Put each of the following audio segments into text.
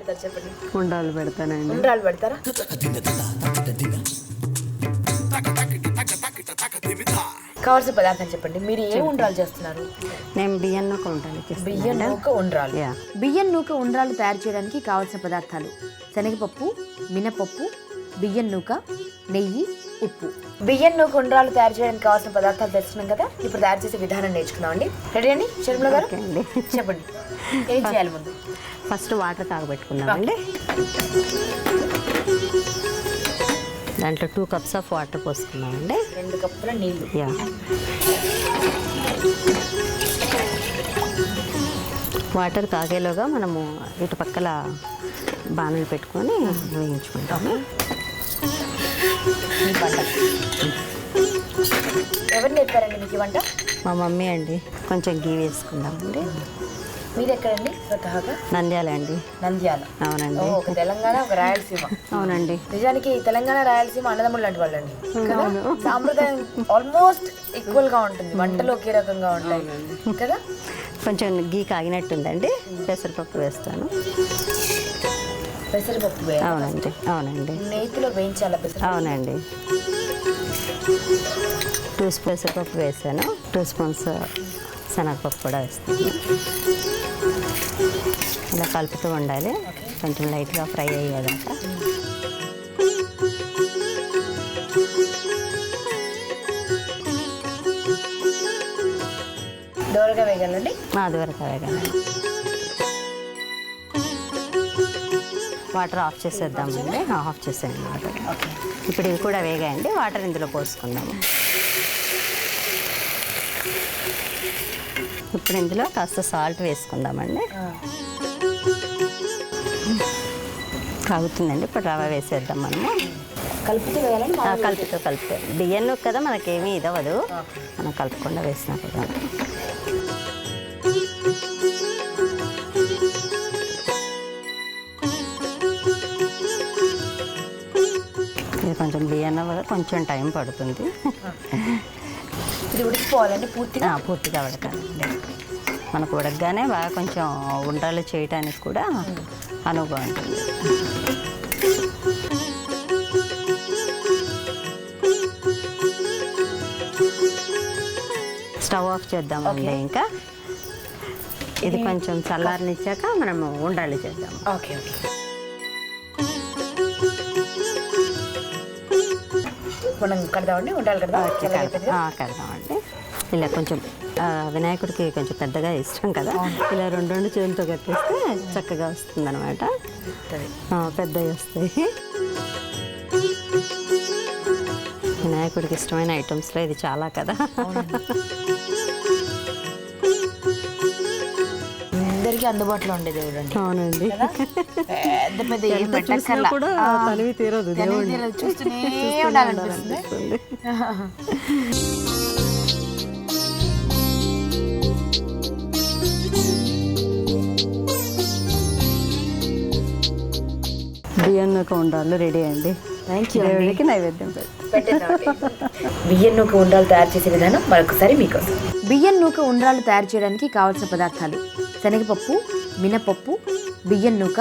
పెడతారు చెప్పండి? ఉండ్రాలు పెడతానండి. ఉండ్రాలు పెడతారా? కావాల్సిన పదార్థాలు చెప్పండి. మీరు ఏ ఉండ్రాలు చేస్తున్నారు? నేను బియ్యం నూక ఉండ్రాలు బియ్యం నూక ఉండ్రాలు. బియ్యం నూక ఉండ్రాలు తయారు చేయడానికి కావాల్సిన పదార్థాలు: శనగపప్పు, మినపప్పు, బియ్యం నూక, నెయ్యి, ఉప్పు. బియ్యం నూక ఉండ్రాలు తయారు చేయడానికి కావాల్సిన పదార్థాలు తెలుసుకున్నాం కదా. ఇప్పుడు తయారు చేసే విధానం నేర్చుకున్నాం అండి. రెడీ అండి షర్మిల గారు? చెప్పండి ఏం చేయాలి ముందు? ఫస్ట్ వాటర్ కాగబెట్టుకున్నామండి. దాంట్లో 2 cups ఆఫ్ వాటర్ పోసుకున్నామండి. 2 కప్పుల నీళ్ళు. వాటర్ కాగేలోగా మనము ఇటు పక్కల బాణలు పెట్టుకొని వేయించుకుంటాము. ఎవరు నేర్పారండి మీకు ఈ వంట? మా మమ్మీ అండి. కొంచెం గీ వేసుకుందామండి. మీరు ఎక్కడండి స్వతహాగా? నంద్యాల అండి. నంద్యాల. అవునండి. ఒక తెలంగాణ, ఒక రాయలసీమ. అవునండి. నిజానికి తెలంగాణ రాయలసీమ అన్నదమ్ములు లాంటి వాళ్ళండి. సాంప్రదాయం ఆల్మోస్ట్ ఈక్వల్ గా ఉంటుంది, వంటలు ఒకే రకంగా ఉంటాయి కదా. కొంచెం గీ కాగినట్టుందండి. పెసరపప్పు వేస్తాను. పెసరపప్పు? అవునండి. అవునండి. నేతిలో వేయించాలా పెసరపప్పు? అవునండి. 2 స్పూన్స్ పెసరపప్పు వేసాను. 2 స్పూన్స్ శనగపప్పు కూడా వేస్తాను. ఇలా కలుపుతూ ఉండాలి. కొంచెం లైట్గా ఫ్రై అయ్యేదాకా. దోరగా వేగాలండి? దోరగా వేగాలండి. వాటర్ ఆఫ్ చేసేద్దామండి. ఆఫ్ చేసేయండి వాటర్. ఇప్పుడు ఇవి కూడా వేగాయండి. వాటర్ ఇందులో పోసుకుందాము. ఇప్పుడు ఇందులో కాస్త సాల్ట్ వేసుకుందామండి. కాగుతుందండి. ఇప్పుడు రవ్వ వేసేద్దాం మనము. కలుపుతూ వేయాలండి? కలుపుతూ బియ్యం నూక కదా, మనకేమీ ఇదవదు. మనం కలుపుకుండా వేసినా కదా. ఇది కొంచెం బియ్యం నూక కొంచెం టైం పడుతుంది. ఇది ఉడికిపోవాలండి పూర్తిగా? పూర్తిగా ఉడకాలి. మనకు ఉడకగానే బాగా కొంచెం ఉండ్రాలు చేయడానికి కూడా అనువుగా ఉంటుంది. స్టవ్ ఆఫ్ చేద్దామండి. ఇంకా ఇది కొంచెం చల్లారనిచ్చాక మనము ఉండ్రాలు చేద్దాం. Okay okay. మనం కడదామండి ఉండాలి కదా? కడదామండి. ఇలా కొంచెం వినాయకుడికి కొంచెం పెద్దగా ఇష్టం కదా, ఇలా 2 చేతులతో కట్టేస్తే చక్కగా వస్తుంది అనమాట. పెద్దవి వస్తాయి. వినాయకుడికి ఇష్టమైన ఐటమ్స్లో ఇది చాలా కదా. అందరికీ అందుబాటులో ఉండేది దేవుడండి. అవునండి. పెద్ద పెద్ద ఏం పెట్టక్కర్లా కూడా తనివి తీరదు. చూస్తూనే ఉండాలనిపిస్తుంది. బియ్యం నూక ఉండ్రాలు రెడీ అండి. దేవుడికి నైవేద్యం బియ్యం నూక ఉండ్రాలు తయారు చేసే విధానం మరొకసారి మీకోసం. బియ్యం నూక ఉండ్రాలు తయారు చేయడానికి కావాల్సిన పదార్థాలు: శనగపప్పు, మినపప్పు, బియ్యం నూక,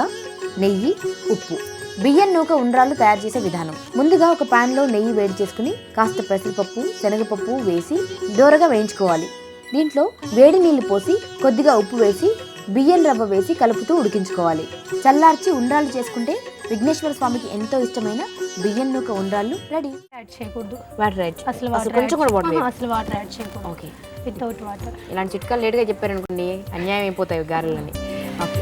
నెయ్యి, ఉప్పు. బియ్యం నూక ఉండ్రాలు తయారు చేసే విధానం: ముందుగా ఒక పాన్ లో నెయ్యి వేడి చేసుకుని కాస్త పెసరపప్పు, శనగపప్పు వేసి దోరగా వేయించుకోవాలి. దీంట్లో వేడి నీళ్లు పోసి కొద్దిగా ఉప్పు వేసి బియ్యం రవ్వ వేసి కలుపుతూ ఉడికించుకోవాలి. చల్లార్చి ఉండ్రాలు చేసుకుంటే విఘ్నేశ్వర స్వామికి ఎంతో ఇష్టమైన బియ్యం నూక ఉండ్రాళ్ళు రెడీ. యాడ్ చేయకూడదు. వాటర్ యాడ్ అసలు కొంచెం కూడా వాటర్ అసలు వాటర్ యాడ్ చేయకూడదు. ఓకే. Without water. ఇలాంటి చిట్కాలు లేట్గా చెప్పారనుకోండి అన్యాయం అయిపోతాయి గారెలని. ఓకే.